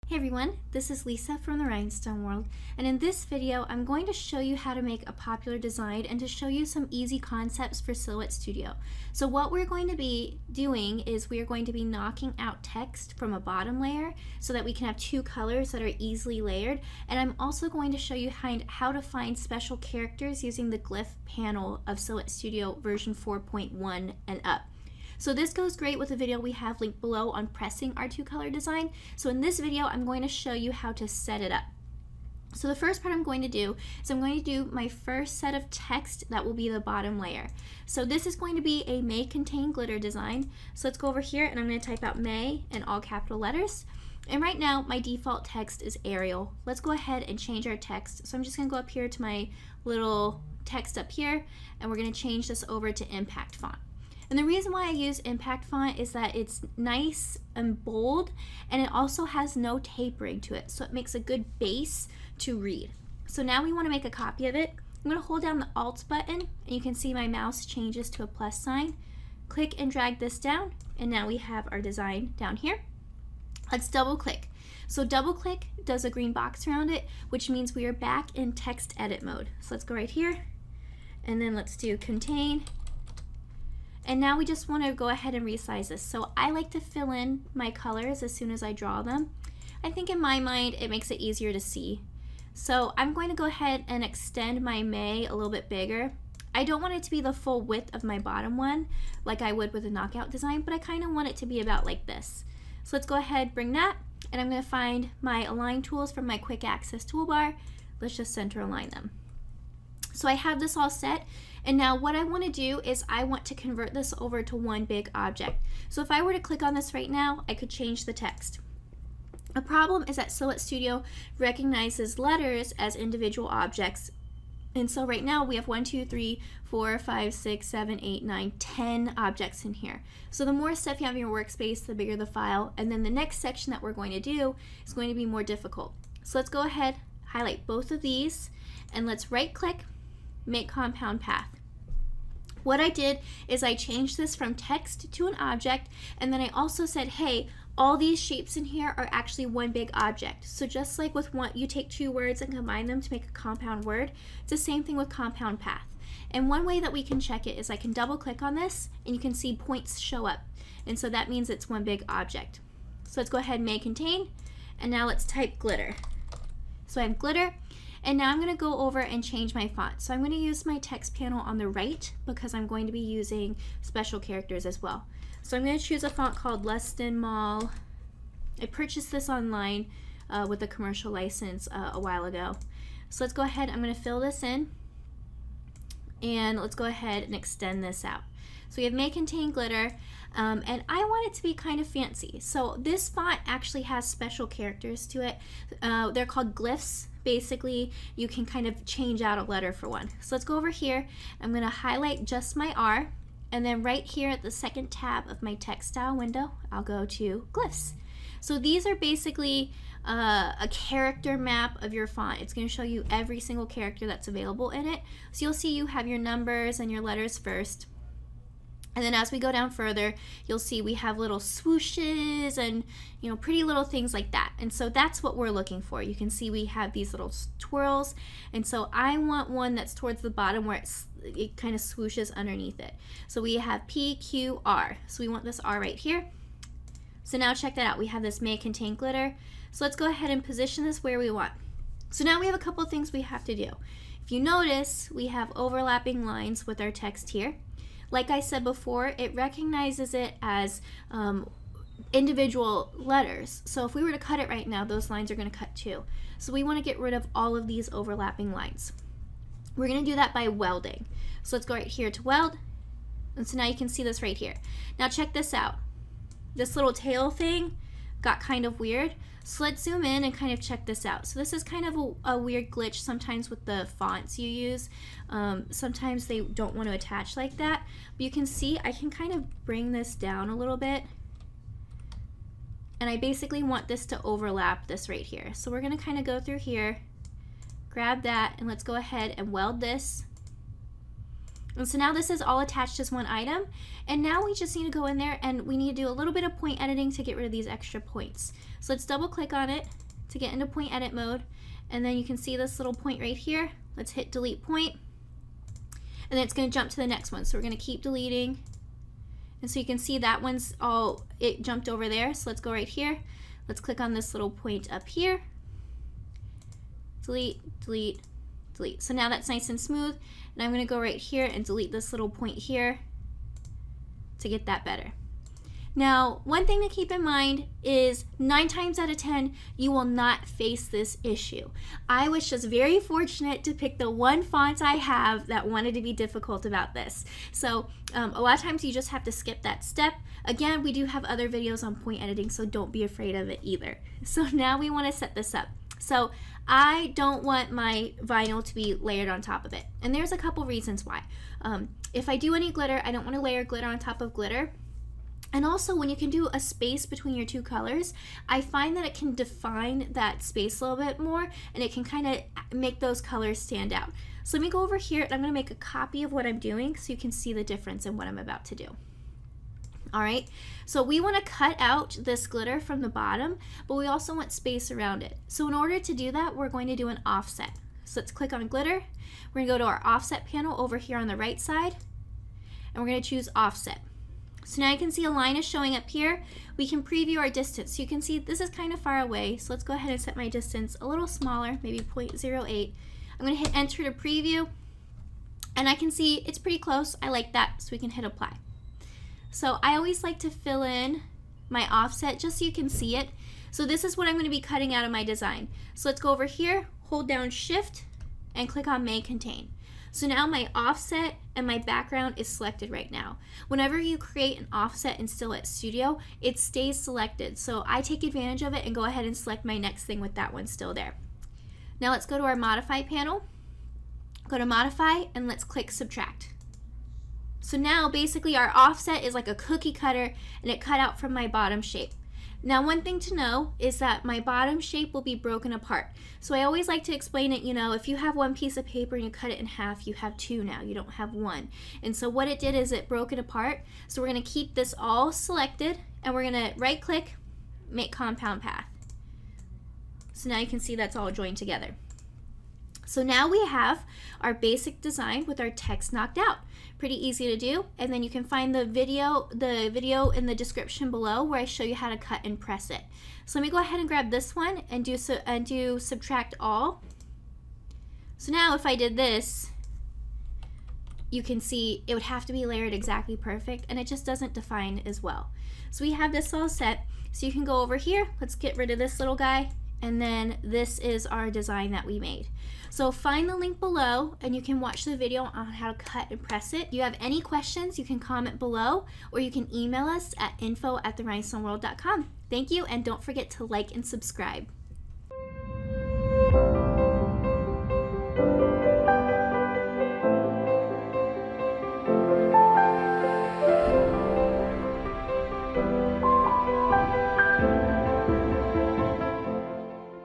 Hey everyone, this is Lisa from the Rhinestone World, and in this video I'm going to show you how to make a popular design and to show you some easy concepts for Silhouette Studio. So what we're going to be doing is we're going to be knocking out text from a bottom layer so that we can have two colors that are easily layered, and I'm also going to show you how to find special characters using the Glyph panel of Silhouette Studio version 4.1 and up. So this goes great with the video we have linked below on pressing our two-color design. So in this video, I'm going to show you how to set it up. So the first part I'm going to do is I'm going to do my first set of text that will be the bottom layer. So this is going to be a may contain glitter design. So let's go over here and I'm going to type out may in all capital letters. And right now my default text is Arial. Let's go ahead and change our text. So I'm just going to go up here to my little text up here and we're going to change this over to impact font. And the reason why I use impact font is that it's nice and bold and it also has no tapering to it, so it makes a good base to read. So now we want to make a copy of it. I'm going to hold down the Alt button and you can see my mouse changes to a plus sign. Click and drag this down and now we have our design down here. Let's double click. So double click does a green box around it, which means we are back in text edit mode. So let's go right here and then let's do contain. And now we just want to go ahead and resize this. So I like to fill in my colors as soon as I draw them. I think in my mind it makes it easier to see. So I'm going to go ahead and extend my may a little bit bigger. I don't want it to be the full width of my bottom one like I would with a knockout design, but I kind of want it to be about like this. So let's go ahead, bring that, and I'm going to find my align tools from my quick access toolbar. Let's just center align them. So I have this all set, and now what I want to do is I want to convert this over to one big object. So if I were to click on this right now, I could change the text. A problem is that Silhouette Studio recognizes letters as individual objects, and so right now we have 1, 2, 3, 4, 5, 6, 7, 8, 9, 10 objects in here. So the more stuff you have in your workspace, the bigger the file, and then the next section that we're going to do is going to be more difficult. So let's go ahead, highlight both of these, and let's right click, make compound path. What I did is I changed this from text to an object, and then I also said, hey, all these shapes in here are actually one big object. So just like with one, you take two words and combine them to make a compound word, it's the same thing with compound path. And one way that we can check it is I can double click on this and you can see points show up. And so that means it's one big object. So let's go ahead and may contain, and now let's type glitter. So I have glitter. And now I'm going to go over and change my font. So I'm going to use my text panel on the right because I'm going to be using special characters as well. So I'm going to choose a font called Less Than Mall. I purchased this online with a commercial license a while ago. So let's go ahead, I'm going to fill this in. And let's go ahead and extend this out. So we have may contain glitter, and I want it to be kind of fancy. So this font actually has special characters to it. They're called glyphs. Basically, you can kind of change out a letter for one. So let's go over here. I'm going to highlight just my R, and then right here at the second tab of my text style window, I'll go to glyphs. So these are basically a character map of your font. It's going to show you every single character that's available in it. So you'll see you have your numbers and your letters first. And then as we go down further, you'll see we have little swooshes and, you know, pretty little things like that. And so that's what we're looking for. You can see we have these little twirls. And so I want one that's towards the bottom where it kind of swooshes underneath it. So we have P, Q, R. So we want this R right here. So now check that out. We have this may contain glitter. So let's go ahead and position this where we want. So now we have a couple of things we have to do. If you notice, we have overlapping lines with our text here. Like I said before, it recognizes it as individual letters. So if we were to cut it right now, those lines are going to cut too. So we want to get rid of all of these overlapping lines. We're going to do that by welding. So let's go right here to weld. And so now you can see this right here. Now check this out. This little tail thing got kind of weird. So let's zoom in and kind of check this out. So this is kind of a weird glitch sometimes with the fonts you use. Sometimes they don't want to attach like that. But you can see I can kind of bring this down a little bit. And I basically want this to overlap this right here. So we're going to kind of go through here, grab that, and let's go ahead and weld this And so now this is all attached as one item. And now we just need to go in there and we need to do a little bit of point editing to get rid of these extra points. So let's double click on it to get into point edit mode. And then you can see this little point right here. Let's hit delete point. And then it's going to jump to the next one. So we're going to keep deleting. And so you can see that one's all, it jumped over there. So let's go right here. Let's click on this little point up here. Delete, delete, delete. So now that's nice and smooth. And I'm going to go right here and delete this little point here to get that better. Now, one thing to keep in mind is 9 times out of 10, you will not face this issue. I was just very fortunate to pick the one font I have that wanted to be difficult about this. So a lot of times you just have to skip that step. Again, we do have other videos on point editing, so don't be afraid of it either. So now we want to set this up. So I don't want my vinyl to be layered on top of it. And there's a couple reasons why. If I do any glitter, I don't want to layer glitter on top of glitter. And also, when you can do a space between your two colors, I find that it can define that space a little bit more, and it can kind of make those colors stand out. So let me go over here, and I'm going to make a copy of what I'm doing so you can see the difference in what I'm about to do. All right, so we want to cut out this glitter from the bottom, but we also want space around it. So in order to do that, we're going to do an offset. So let's click on glitter. We're going to go to our offset panel over here on the right side, and we're going to choose offset. So now you can see a line is showing up here. We can preview our distance. So you can see this is kind of far away. So let's go ahead and set my distance a little smaller, maybe 0.08. I'm going to hit enter to preview. And I can see it's pretty close. I like that, so we can hit apply. So I always like to fill in my offset just so you can see it. So this is what I'm going to be cutting out of my design. So let's go over here, hold down shift, and click on may contain. So now my offset and my background is selected right now. Whenever you create an offset in Silhouette Studio, it stays selected. So I take advantage of it and go ahead and select my next thing with that one still there. Now let's go to our modify panel, go to modify, and let's click subtract. So now basically our offset is like a cookie cutter, and it cut out from my bottom shape. Now, one thing to know is that my bottom shape will be broken apart. So I always like to explain it, you know, if you have one piece of paper and you cut it in half, you have two now, you don't have one. And so what it did is it broke it apart. So we're going to keep this all selected, and we're going to right click, make compound path. So now you can see that's all joined together. So now we have our basic design with our text knocked out. Pretty easy to do, and then you can find the video in the description below where I show you how to cut and press it. So let me go ahead and grab this one and do subtract all. So now if I did this, you can see it would have to be layered exactly perfect, and it just doesn't define as well. So we have this all set. So you can go over here, let's get rid of this little guy, and then this is our design that we made. So find the link below and you can watch the video on how to cut and press it. If you have any questions, you can comment below, or you can email us at info@therhinestoneworld.com. Thank you, and don't forget to like and subscribe.